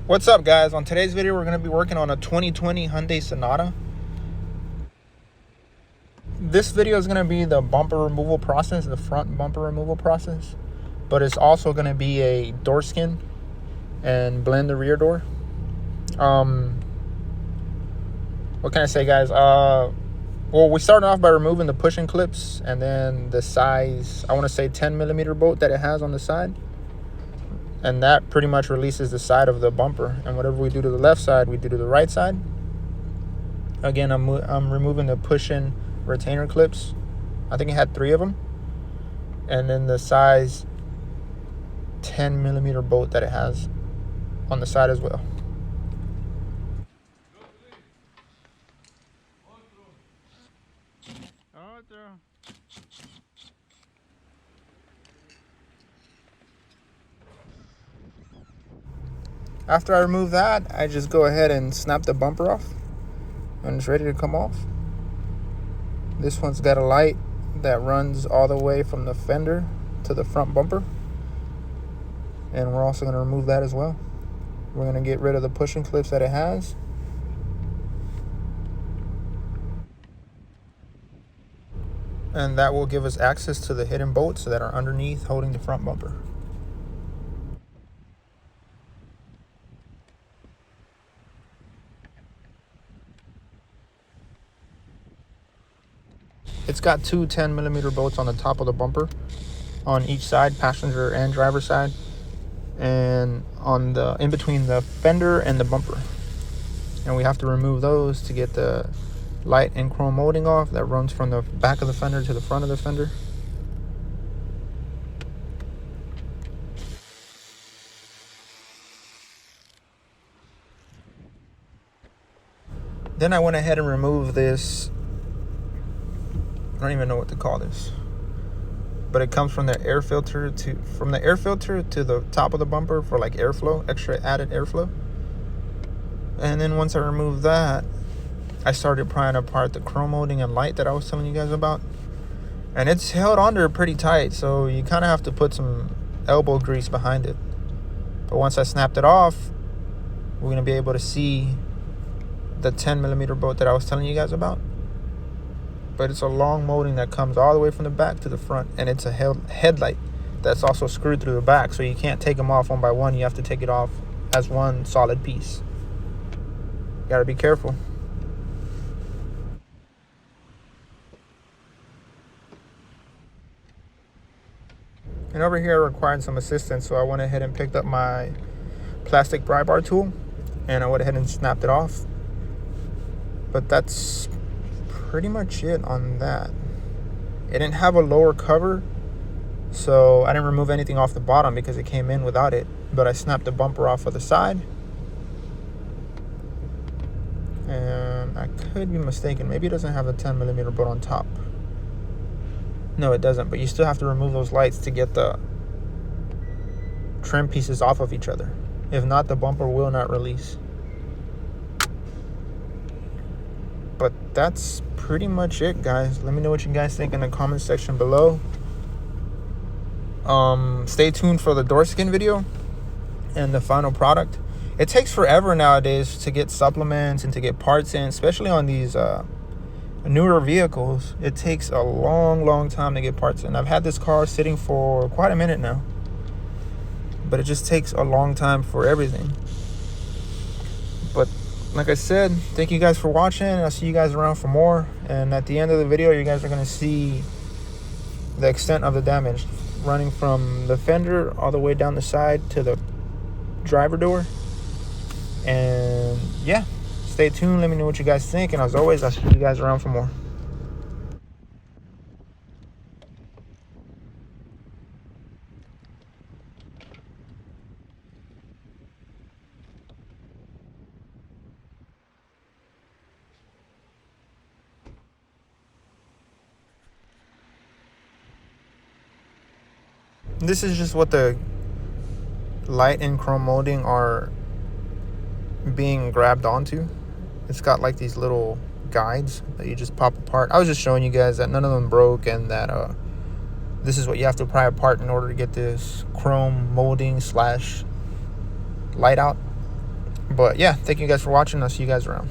What's up, guys? On today's video, we're going to be working on a 2020 Hyundai Sonata. This video is going to be the bumper removal process, the front bumper removal process, but it's also going to be a door skin and blend the rear door. What can I say, guys? Well, we started off by removing the pushing clips and then the size, I want to say 10 millimeter bolt that it has on the side. And that pretty much releases the side of the bumper. And whatever we do to the left side, we do to the right side. Again, I'm removing the push-in retainer clips. I think it had 3 of them. And then the size 10 millimeter bolt that it has on the side as well. After I remove that, I just go ahead and snap the bumper off and it's ready to come off. This one's got a light that runs all the way from the fender to the front bumper. And we're also going to remove that as well. We're going to get rid of the pushing clips that it has. And that will give us access to the hidden bolts that are underneath holding the front bumper. It's got 2 10 millimeter bolts on the top of the bumper on each side, passenger and driver side, and on the in between the fender and the bumper. And we have to remove those to get the light and chrome molding off that runs from the back of the fender to the front of the fender. Then I went ahead and removed this, I don't even know what to call this, but it comes from the air filter to the top of the bumper for like airflow, extra added airflow. And then once I removed that, I started prying apart the chrome molding and light that I was telling you guys about. And it's held on there pretty tight, so you kind of have to put some elbow grease behind it. But once I snapped it off, we're going to be able to see the 10 millimeter bolt that I was telling you guys about. But it's a long molding that comes all the way from the back to the front, and it's a headlight that's also screwed through the back, so you can't take them off one by one. You have to take it off as one solid piece. Gotta be careful. And over here I required some assistance, so I went ahead and picked up my plastic pry bar tool and I went ahead and snapped it off. But that's pretty much it on that. It didn't have a lower cover, so I didn't remove anything off the bottom because it came in without it. But I snapped the bumper off of the side. And I could be mistaken, maybe it doesn't have a 10 millimeter bolt on top. No, it doesn't, but you still have to remove those lights to get the trim pieces off of each other. If not, the bumper will not release. But that's pretty much it, guys. Let me know what you guys think in the comment section below. Stay tuned for the door skin video and the final product. It takes forever nowadays to get supplements and to get parts in, especially on these newer vehicles. It takes a long time to get parts in. I've had this car sitting for quite a minute now, but it just takes a long time for everything. But like I said, thank you guys for watching. I'll see you guys around for more. And at the end of the video, you guys are going to see the extent of the damage, running from the fender all the way down the side to the driver door. And yeah, stay tuned. Let me know what you guys think. And as always, I'll see you guys around for more. This is just what the light and chrome molding are being grabbed onto. It's got like these little guides that you just pop apart. I was just showing you guys that none of them broke, and that this is what you have to pry apart in order to get this chrome molding slash light out. But yeah, thank you guys for watching. I'll see you guys around.